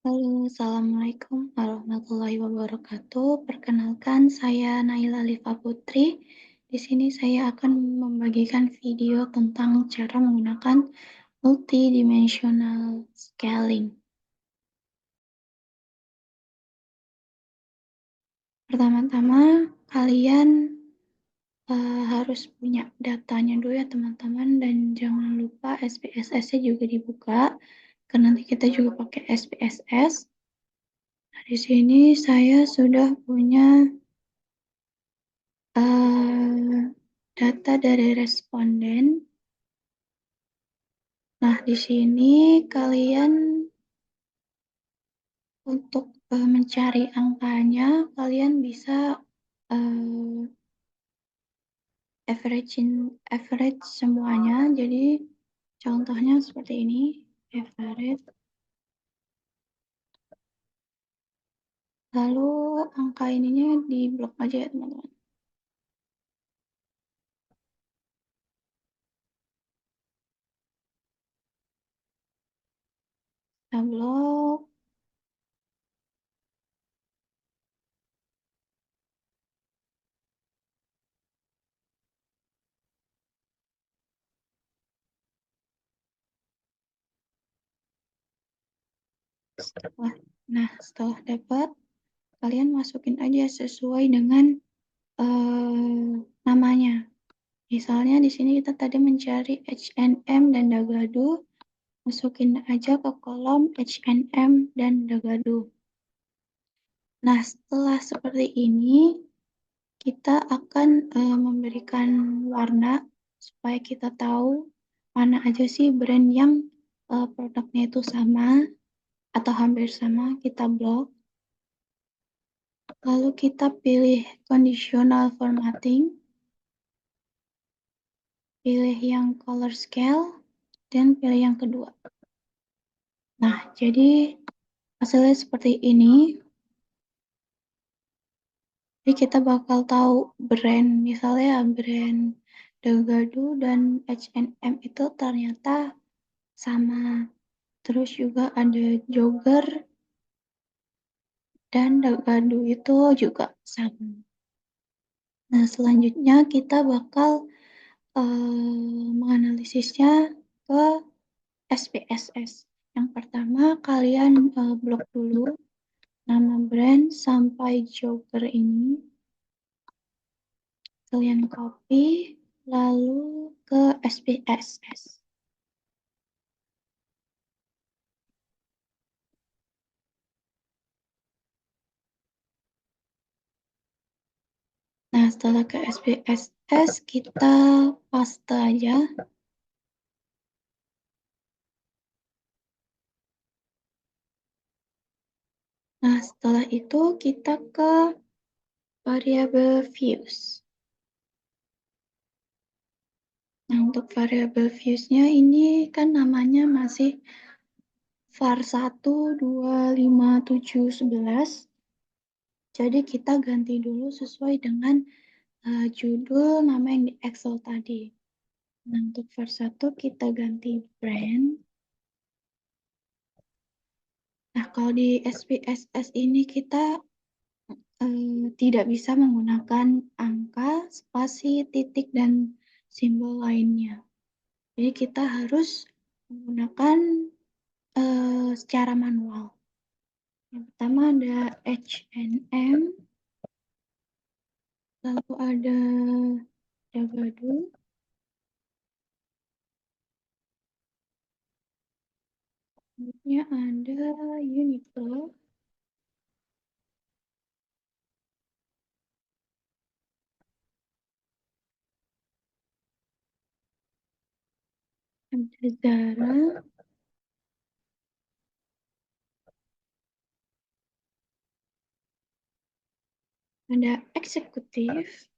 Halo, Assalamualaikum warahmatullahi wabarakatuh. Perkenalkan, saya Naila Liva Putri. Di sini saya akan membagikan video tentang cara menggunakan multidimensional scaling. Pertama-tama, kalian harus punya datanya dulu ya teman-teman, dan jangan lupa SPSS-nya juga dibuka, karena nanti kita juga pakai SPSS. Nah, di sini saya sudah punya data dari responden. Nah, di sini kalian untuk mencari angkanya, kalian bisa average semuanya. Jadi contohnya seperti ini, average. Lalu angka ininya di blok aja ya teman-teman. Kita blok. Setelah dapat, kalian masukin aja sesuai dengan namanya. Misalnya di sini kita tadi mencari H&M dan Dagadu, masukin aja ke kolom H&M dan Dagadu. Nah, setelah seperti ini, kita akan memberikan warna supaya kita tahu mana aja sih brand yang produknya itu sama atau hampir sama, kita blok. Lalu kita pilih conditional formatting, pilih yang color scale, dan pilih yang kedua. Nah, jadi hasilnya seperti ini. Jadi kita bakal tahu brand, misalnya brand Dagadu dan H&M itu ternyata sama. Terus juga ada Jogger dan Dagadu itu juga sama. Nah, selanjutnya kita bakal menganalisisnya ke SPSS. Yang pertama, kalian blok dulu nama brand sampai Jogger ini. Kalian copy, lalu ke SPSS. Nah, setelah ke SPSS, kita paste aja. Nah, setelah itu kita ke variable views. Nah, untuk variable views-nya ini kan namanya masih var1, 2, 5, 7, 11. Jadi kita ganti dulu sesuai dengan judul nama yang di Excel tadi. Nah, untuk var1 kita ganti brand. Nah, kalau di SPSS ini kita tidak bisa menggunakan angka, spasi, titik, dan simbol lainnya. Jadi kita harus menggunakan secara manual. Yang pertama ada H&M, lalu ada Dagadu, selanjutnya ada Uniqlo, ada Zara, ada Eksekutif,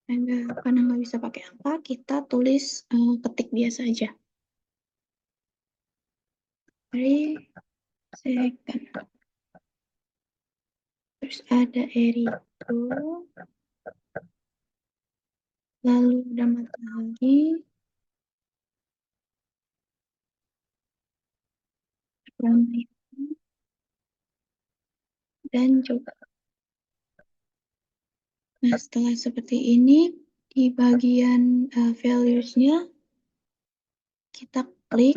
karena nggak bisa pakai angka, kita tulis ketik biasa aja. 3 second. Terus ada Eriko, lalu ada Matahari, dan juga. Nah, setelah seperti ini, di bagian values-nya, kita klik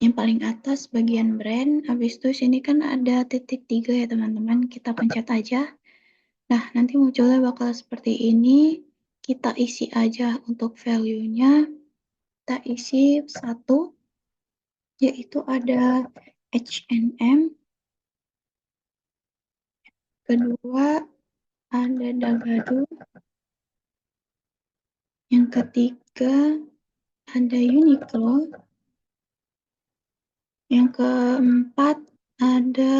yang paling atas bagian brand. Habis itu sini kan ada titik 3 ya teman-teman. Kita pencet aja. Nah, nanti munculnya bakal seperti ini. Kita isi aja untuk value-nya. Kita isi 1, yaitu ada H&M. Kedua, ada Dagadu. Yang ketiga, ada Uniqlo. Yang keempat, ada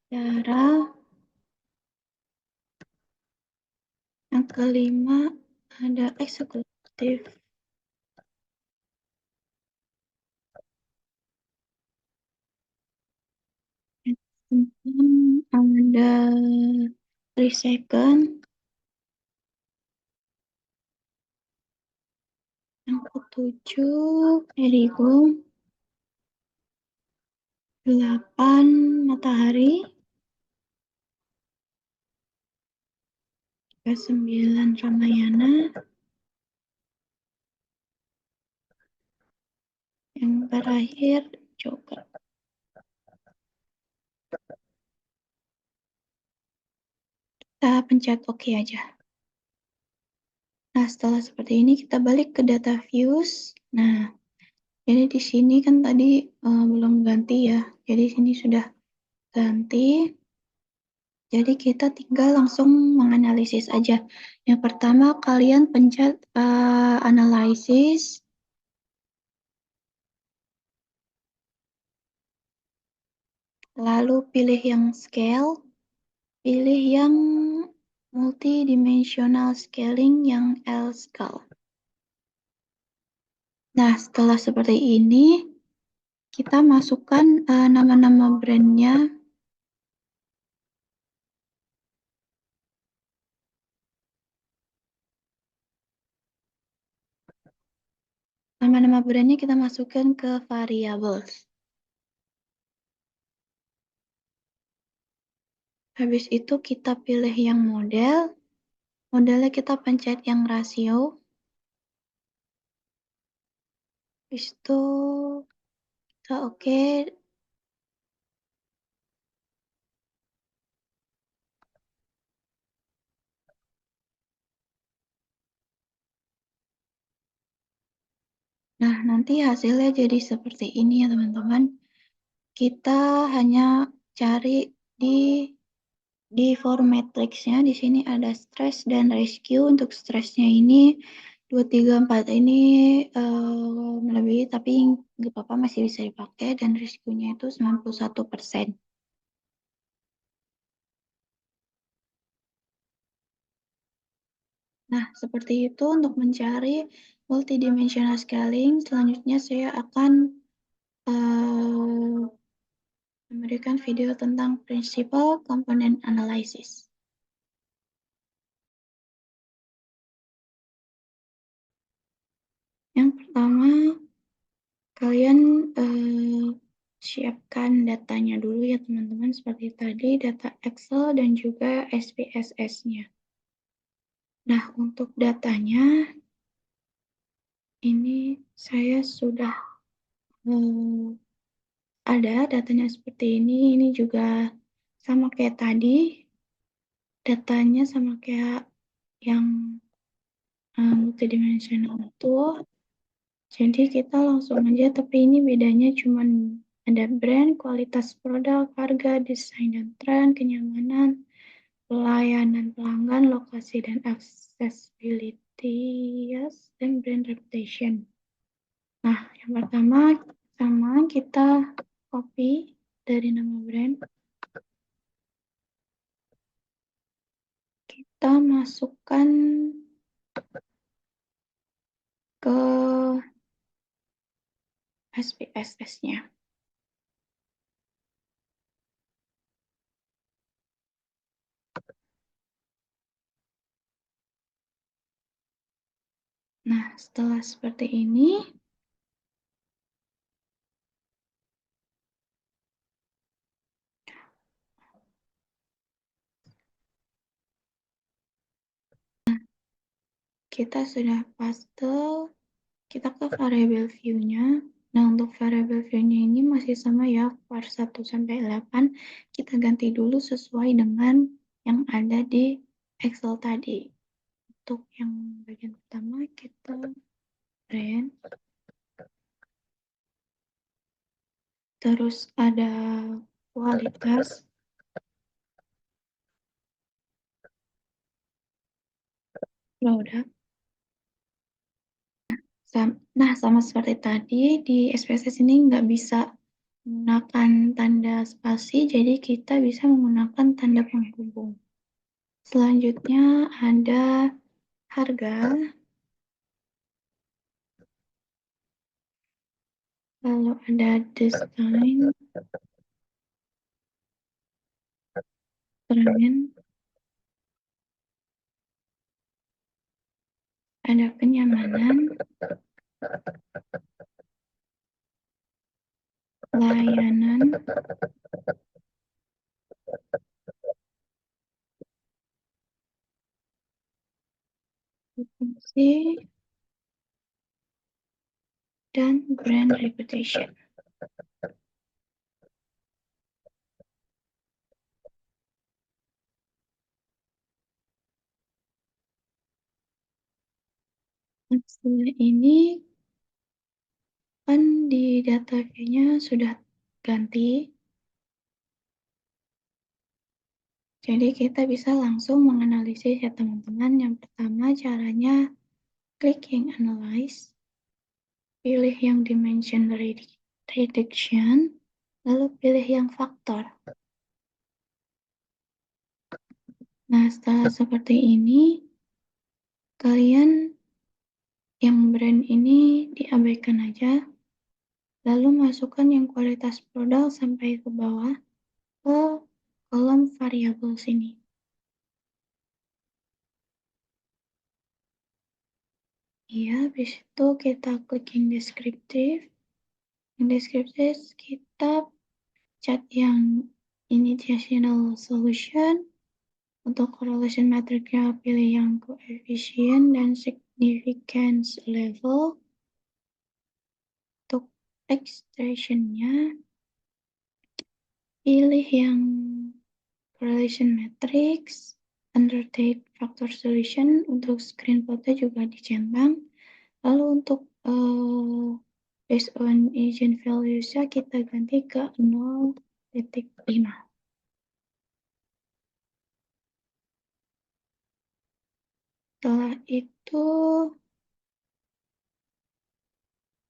Zara. Yang kelima, ada eksekutif. Yang keenam, ada 3 second. Yang ketujuh, Erigo. 8, Matahari. Ke-9, Ramayana. Yang terakhir, juga. Kita pencet OK aja. Nah, setelah seperti ini kita balik ke data views. Nah, jadi di sini kan tadi belum ganti ya. Jadi sini sudah ganti. Jadi kita tinggal langsung menganalisis aja. Yang pertama kalian pencet analisis. Lalu pilih yang scale. Pilih yang multidimensional scaling yang L scale. Nah, setelah seperti ini, kita masukkan nama-nama brandnya. Nama-nama brandnya kita masukkan ke variables. Habis itu kita pilih yang model. Modelnya kita pencet yang rasio. Habis itu kita oke. Nah, nanti hasilnya jadi seperti ini ya teman-teman. Kita hanya cari di form matrixnya. Di sini ada stress dan rescue. Untuk stressnya ini 2, 3, 4 ini melebihi, tapi nggak apa-apa masih bisa dipakai. Dan rescue-nya itu 91%. Nah, seperti itu untuk mencari multidimensional scaling. Selanjutnya saya akan memberikan video tentang Principal Component Analysis. Yang pertama, kalian siapkan datanya dulu ya teman-teman, seperti tadi data Excel dan juga SPSS-nya. Nah, untuk datanya, ini saya sudah ada datanya seperti ini juga sama kayak tadi, datanya sama kayak yang multidimensional itu. Jadi kita langsung aja, tapi ini bedanya cuman ada brand, kualitas produk, harga, desain dan tren, kenyamanan, pelayanan pelanggan, lokasi dan accessibility, yes, dan brand reputation. Nah, yang pertama sama kita copy dari nama brand. Kita masukkan ke SPSS-nya. Nah, setelah seperti ini, kita sudah paste, kita ke variable view-nya. Nah, untuk variable view-nya ini masih sama ya, var 1 sampai 8. Kita ganti dulu sesuai dengan yang ada di Excel tadi. Untuk yang bagian pertama, kita brand. Terus ada kualitas. Produk. Nah, sama seperti tadi, di SPSS ini nggak bisa menggunakan tanda spasi, jadi kita bisa menggunakan tanda penghubung. Selanjutnya ada harga, lalu ada desain, brand, ada kenyamanan, layanan, fungsi, dan brand reputation. Setelah ini kan di data view-nya sudah ganti, jadi kita bisa langsung menganalisis ya teman-teman. Yang pertama caranya klik yang analyze, pilih yang dimension reduction, lalu pilih yang faktor. Nah, setelah seperti ini, kalian yang brand ini diabaikan aja, lalu masukkan yang kualitas produk sampai ke bawah ke kolom variabel sini. Ya, habis itu kita klik yang deskriptif. Yang deskriptif kita cat yang initiational solution. Untuk correlation metricnya pilih yang coefficient dan significance level. Untuk extraction-nya pilih yang correlation matrix, undertake factor solution. Untuk screen plot juga dicentang. Lalu untuk based on agent values-nya kita ganti ke 0,5. Setelah itu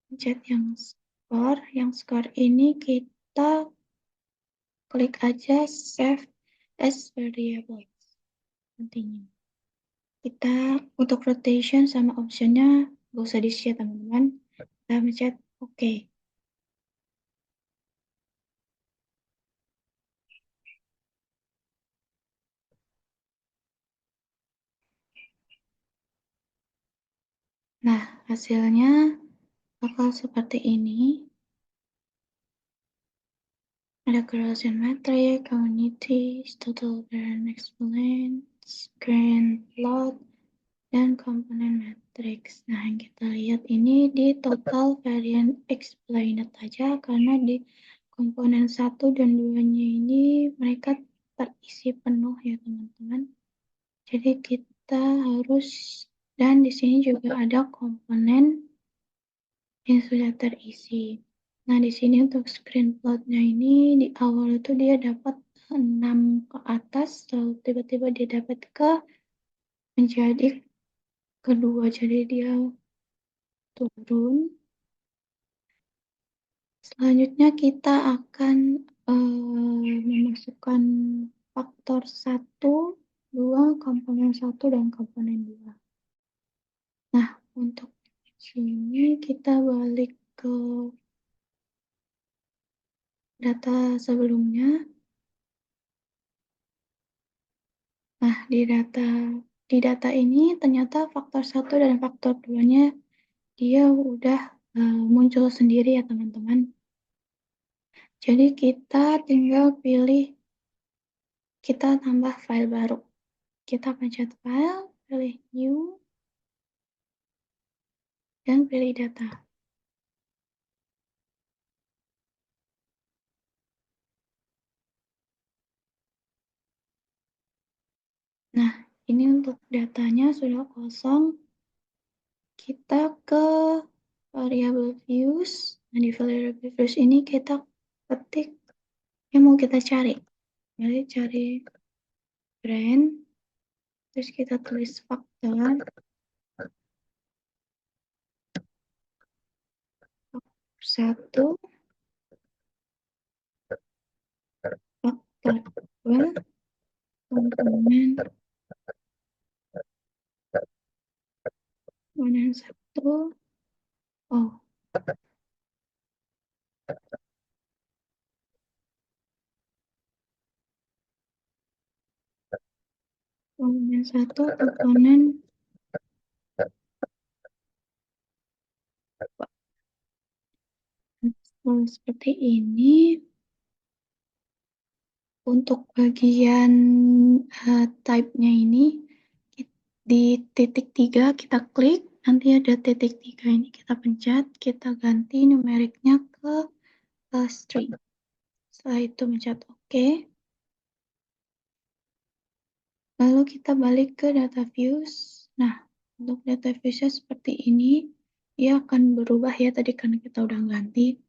pencet yang score ini kita klik aja save as variable. Nantinya kita untuk rotation sama optionnya gak usah di-share teman-teman. Kita pencet OK. Nah, hasilnya bakal seperti ini. Ada correlation matrix, community, total variance explain, screen plot, dan komponen matrix. Nah, yang kita lihat ini di total variant explained aja karena di komponen 1 dan 2-nya ini mereka terisi penuh ya teman-teman. Jadi kita harus, dan di sini juga ada komponen yang sudah terisi. Nah, di sini untuk screen plot-nya ini di awal itu dia dapat 6 ke atas, lalu tiba-tiba dia dapat ke menjadi kedua, jadi dia turun. Selanjutnya kita akan memasukkan faktor 1, 2, komponen 1, dan komponen 2. Nah, untuk sini kita balik ke data sebelumnya. Nah, di data ini ternyata faktor 1 dan faktor 2-nya dia udah muncul sendiri ya teman-teman. Jadi kita tinggal pilih, kita tambah file baru. Kita pencet file, pilih new, dan pilih data. Nah, ini untuk datanya sudah kosong. Kita ke variable views. Nah, di variable views ini kita ketik yang mau kita cari. Jadi cari brand, terus kita tulis faktor 1, faktor 2, komponen 1. Oh, komponen 1, komponen 2. Seperti ini. Untuk bagian type-nya ini, di titik 3 kita klik, nanti ada titik 3 ini kita pencet, kita ganti numeriknya ke string. Setelah itu pencet OK. Lalu kita balik ke data views. Nah, untuk data viewsnya seperti ini. Dia akan berubah ya, tadi karena kita udah ganti.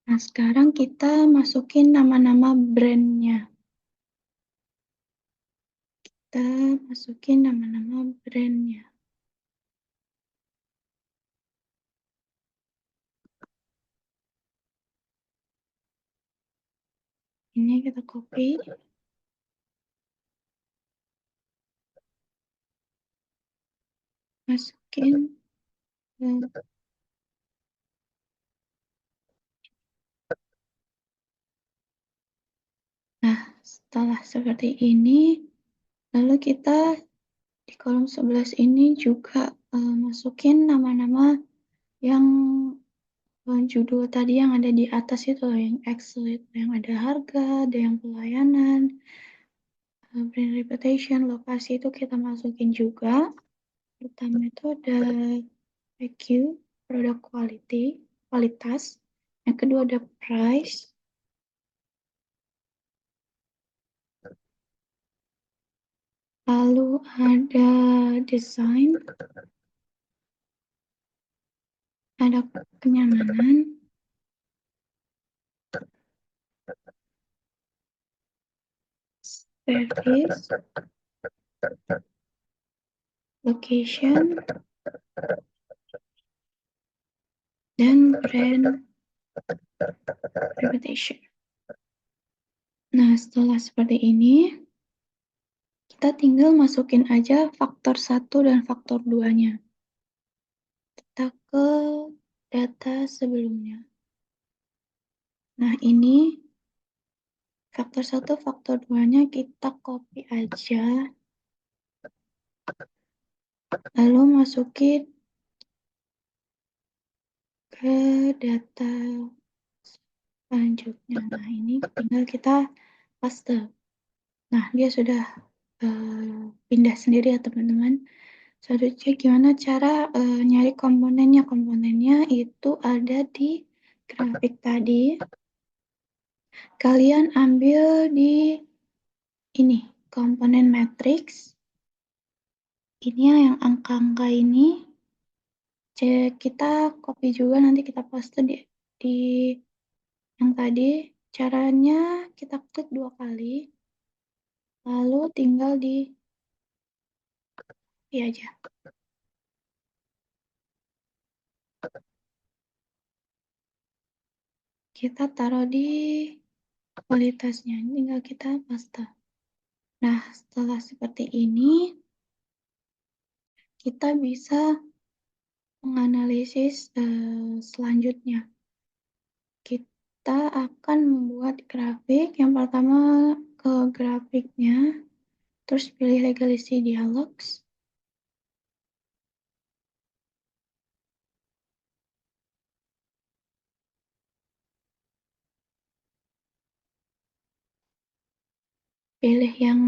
Nah, sekarang kita masukin nama-nama brandnya. Kita masukin nama-nama brandnya. Ini kita copy. Masukin ke. Nah, setelah seperti ini, lalu kita di kolom 11 ini juga masukin nama-nama yang judul tadi yang ada di atas itu loh, yang Excel itu, yang ada harga, ada yang pelayanan, brand reputation, lokasi itu kita masukin juga. Pertama itu ada PQ, produk quality, kualitas. Yang kedua ada price. Lalu ada desain, ada kenyamanan, service, location, dan brand reputation. Nah, setelah seperti ini, kita tinggal masukin aja faktor 1 dan faktor 2-nya. Kita ke data sebelumnya. Nah, ini faktor 1, faktor 2-nya kita copy aja. Lalu masukin ke data selanjutnya. Nah, ini tinggal kita paste. Nah, dia sudah pindah sendiri ya teman-teman. Selanjutnya gimana cara nyari komponennya? Komponennya itu ada di grafik tadi. Kalian ambil di ini, komponen matrix. Ini yang angka-angka ini. Kita copy juga, nanti kita paste di yang tadi. Caranya kita klik 2 kali. Lalu tinggal di aja. Kita taruh di kualitasnya, tinggal kita paste. Nah, setelah seperti ini, kita bisa menganalisis selanjutnya. Kita akan membuat grafik. Yang pertama ke grafiknya, terus pilih legacy dialogs. Pilih yang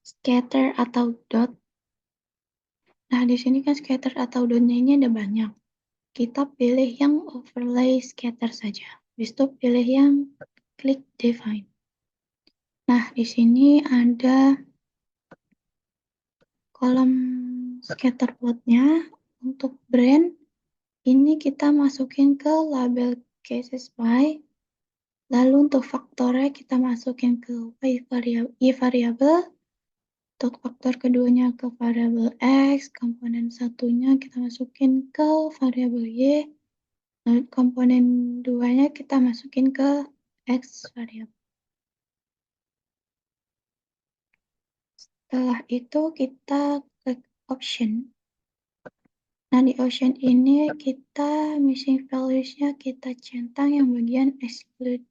scatter atau dot. Nah, di sini kan scatter atau dotnya ini ada banyak. kita pilih yang overlay scatter saja. Habis itu pilih yang klik define. Nah, di sini ada kolom scatter plotnya. Untuk brand, ini kita masukin ke label cases by. Lalu untuk faktornya kita masukin ke y variable. Untuk faktor keduanya ke variabel x, komponen satunya kita masukin ke variabel y. Lalu komponen duanya kita masukin ke X variable. Setelah itu kita klik option. Nah, di option ini kita missing values-nya kita centang yang bagian exclude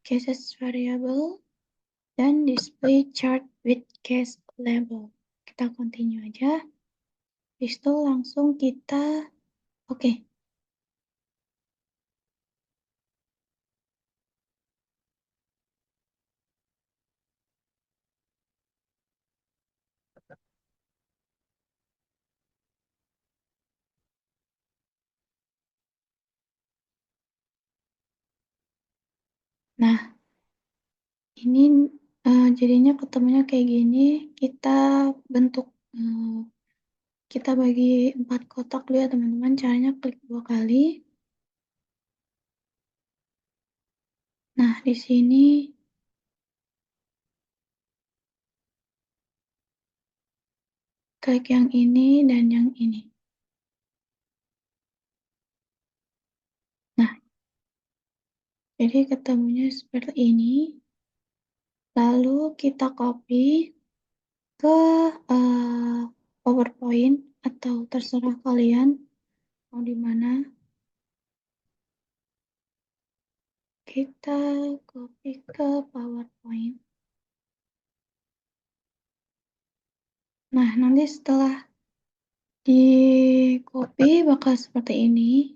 cases variable dan display chart with case label. Kita continue aja. Habis itu langsung kita oke. Nah, ini jadinya ketemunya kayak gini. Kita bentuk kita bagi 4 kotak dulu ya teman-teman. Caranya klik 2 kali. Nah, di sini klik yang ini dan yang ini. Nah, jadi ketemunya seperti ini. Lalu kita copy ke PowerPoint atau terserah kalian mau di mana. Kita copy ke PowerPoint. Nah, nanti setelah di copy bakal seperti ini.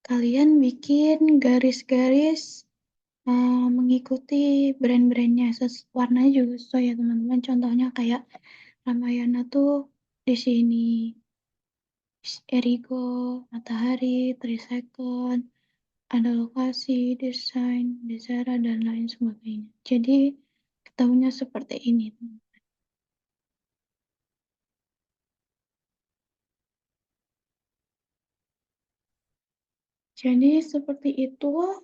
Kalian bikin garis-garis mengikuti brand-brandnya. Warnanya juga sesuai ya teman-teman. Contohnya kayak Ramayana tuh di sini Erigo, Matahari, Trisecond, ada lokasi, desain, Desera, dan lain sebagainya. Jadi ketahuinya seperti ini. Jadi seperti itu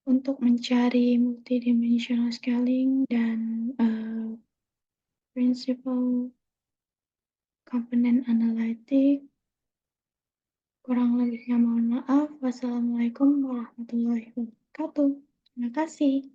untuk mencari multidimensional scaling dan principal component analytic. Kurang lebihnya mohon maaf. Wassalamualaikum warahmatullahi wabarakatuh. Terima kasih.